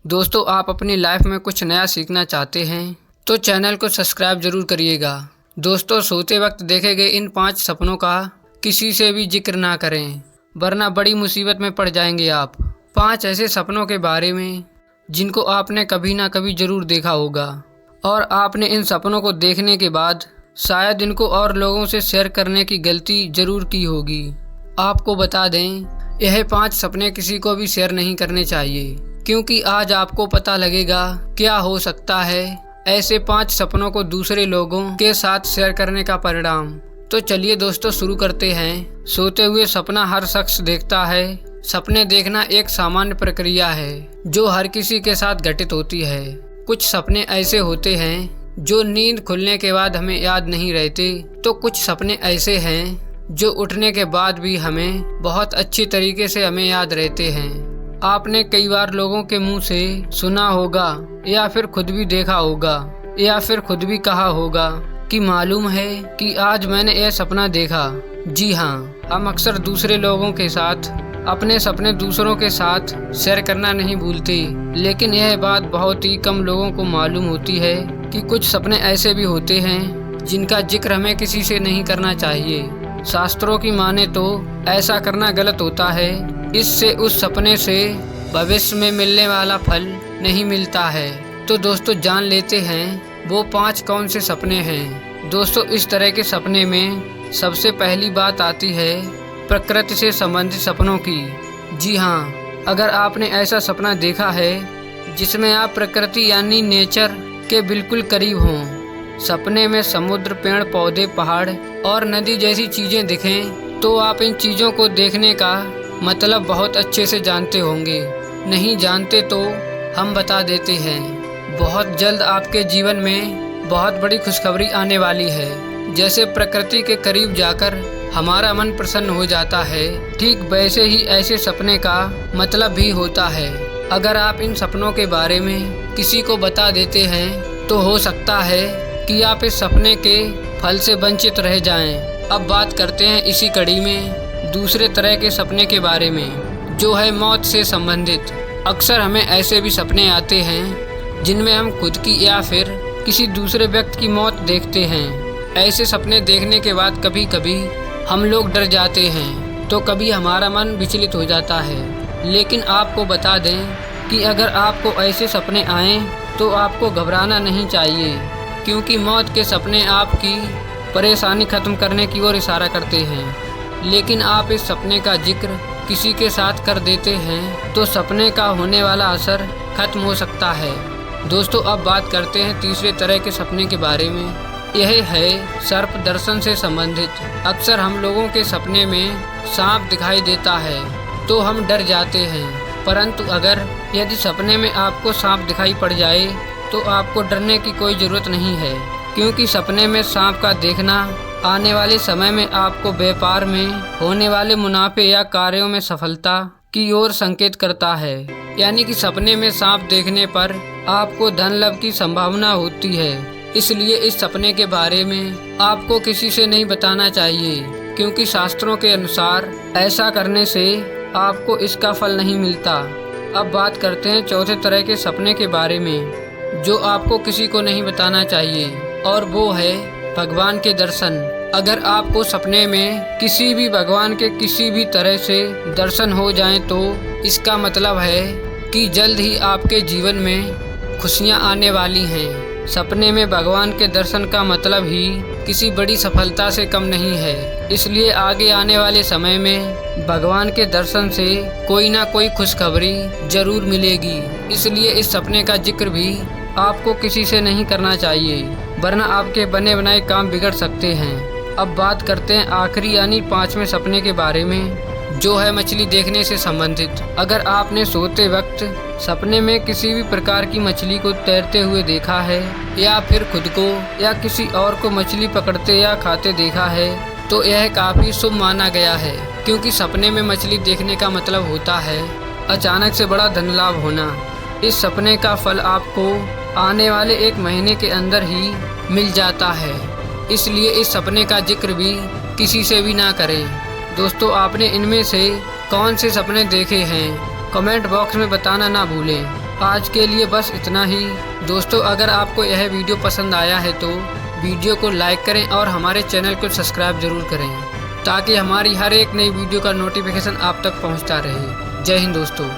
दोस्तों, आप अपनी लाइफ में कुछ नया सीखना चाहते हैं तो चैनल को सब्सक्राइब जरूर करिएगा। दोस्तों, सोते वक्त देखे गए इन 5 सपनों का किसी से भी जिक्र ना करें, वरना बड़ी मुसीबत में पड़ जाएंगे आप। 5 ऐसे सपनों के बारे में जिनको आपने कभी ना कभी जरूर देखा होगा और आपने इन सपनों को देखने के बाद शायद इनको और लोगों से शेयर करने की गलती जरूर की होगी। आपको बता दें, यह 5 सपने किसी को भी शेयर नहीं करने चाहिए, क्योंकि आज आपको पता लगेगा क्या हो सकता है ऐसे 5 सपनों को दूसरे लोगों के साथ शेयर करने का परिणाम। तो चलिए दोस्तों, शुरू करते हैं। सोते हुए सपना हर शख्स देखता है। सपने देखना एक सामान्य प्रक्रिया है जो हर किसी के साथ घटित होती है। कुछ सपने ऐसे होते हैं जो नींद खुलने के बाद हमें याद नहीं रहते, तो कुछ सपने ऐसे हैं जो उठने के बाद भी हमें बहुत अच्छी तरीके से हमें याद रहते हैं। आपने कई बार लोगों के मुंह से सुना होगा या फिर खुद भी देखा होगा या फिर खुद भी कहा होगा कि मालूम है कि आज मैंने यह सपना देखा। जी हाँ, हम अक्सर दूसरे लोगों के साथ अपने सपने दूसरों के साथ शेयर करना नहीं भूलते, लेकिन यह बात बहुत ही कम लोगों को मालूम होती है कि कुछ सपने ऐसे भी होते हैं जिनका जिक्र हमें किसी से नहीं करना चाहिए। शास्त्रों की माने तो ऐसा करना गलत होता है। इससे उस सपने से भविष्य में मिलने वाला फल नहीं मिलता है। तो दोस्तों, जान लेते हैं वो 5 कौन से सपने हैं। दोस्तों, इस तरह के सपने में सबसे पहली बात आती है प्रकृति से संबंधित सपनों की। जी हाँ, अगर आपने ऐसा सपना देखा है जिसमें आप प्रकृति यानी नेचर के बिल्कुल करीब हों, सपने में समुद्र, पेड़ पौधे, पहाड़ और नदी जैसी चीजें दिखें, तो आप इन चीजों को देखने का मतलब बहुत अच्छे से जानते होंगे। नहीं जानते तो हम बता देते हैं। बहुत जल्द आपके जीवन में बहुत बड़ी खुशखबरी आने वाली है। जैसे प्रकृति के करीब जाकर हमारा मन प्रसन्न हो जाता है, ठीक वैसे ही ऐसे सपने का मतलब भी होता है। अगर आप इन सपनों के बारे में किसी को बता देते हैं तो हो सकता है कि आप इस सपने के फल से वंचित रह जाएं। अब बात करते हैं इसी कड़ी में दूसरे तरह के सपने के बारे में, जो है मौत से संबंधित। अक्सर हमें ऐसे भी सपने आते हैं जिनमें हम खुद की या फिर किसी दूसरे व्यक्ति की मौत देखते हैं। ऐसे सपने देखने के बाद कभी कभी हम लोग डर जाते हैं, तो कभी हमारा मन विचलित हो जाता है। लेकिन आपको बता दें कि अगर आपको ऐसे सपने आएँ तो आपको घबराना नहीं चाहिए, क्योंकि मौत के सपने आपकी परेशानी खत्म करने की ओर इशारा करते हैं। लेकिन आप इस सपने का जिक्र किसी के साथ कर देते हैं तो सपने का होने वाला असर खत्म हो सकता है। दोस्तों, अब बात करते हैं तीसरे तरह के सपने के बारे में। यह है सर्प दर्शन से संबंधित। अक्सर हम लोगों के सपने में सांप दिखाई देता है तो हम डर जाते हैं, परंतु अगर यदि सपने में आपको सांप दिखाई पड़ जाए तो आपको डरने की कोई ज़रूरत नहीं है, क्योंकि सपने में सांप का देखना आने वाले समय में आपको व्यापार में होने वाले मुनाफे या कार्यों में सफलता की ओर संकेत करता है। यानी कि सपने में सांप देखने पर आपको धन लाभ की संभावना होती है। इसलिए इस सपने के बारे में आपको किसी से नहीं बताना चाहिए, क्योंकि शास्त्रों के अनुसार ऐसा करने से आपको इसका फल नहीं मिलता। अब बात करते हैं चौथे तरह के सपने के बारे में, जो आपको किसी को नहीं बताना चाहिए, और वो है भगवान के दर्शन। अगर आपको सपने में किसी भी भगवान के किसी भी तरह से दर्शन हो जाएं तो इसका मतलब है कि जल्द ही आपके जीवन में खुशियां आने वाली हैं। सपने में भगवान के दर्शन का मतलब ही किसी बड़ी सफलता से कम नहीं है। इसलिए आगे आने वाले समय में भगवान के दर्शन से कोई ना कोई खुशखबरी जरूर मिलेगी। इसलिए इस सपने का जिक्र भी आपको किसी से नहीं करना चाहिए, वरना आपके बने बनाए काम बिगड़ सकते हैं। अब बात करते हैं आखिरी यानी 5वें सपने के बारे में, जो है मछली देखने से संबंधित। अगर आपने सोते वक्त सपने में किसी भी प्रकार की मछली को तैरते हुए देखा है या फिर खुद को या किसी और को मछली पकड़ते या खाते देखा है, तो यह काफ़ी शुभ माना गया है, क्योंकि सपने में मछली देखने का मतलब होता है अचानक से बड़ा धन लाभ होना। इस सपने का फल आपको आने वाले 1 महीने के अंदर ही मिल जाता है। इसलिए इस सपने का जिक्र भी किसी से भी ना करें। दोस्तों, आपने इनमें से कौन से सपने देखे हैं, कमेंट बॉक्स में बताना ना भूलें। आज के लिए बस इतना ही। दोस्तों, अगर आपको यह वीडियो पसंद आया है तो वीडियो को लाइक करें और हमारे चैनल को सब्सक्राइब जरूर करें, ताकि हमारी हर एक नई वीडियो का नोटिफिकेशन आप तक पहुंचता रहे। जय हिंद दोस्तों।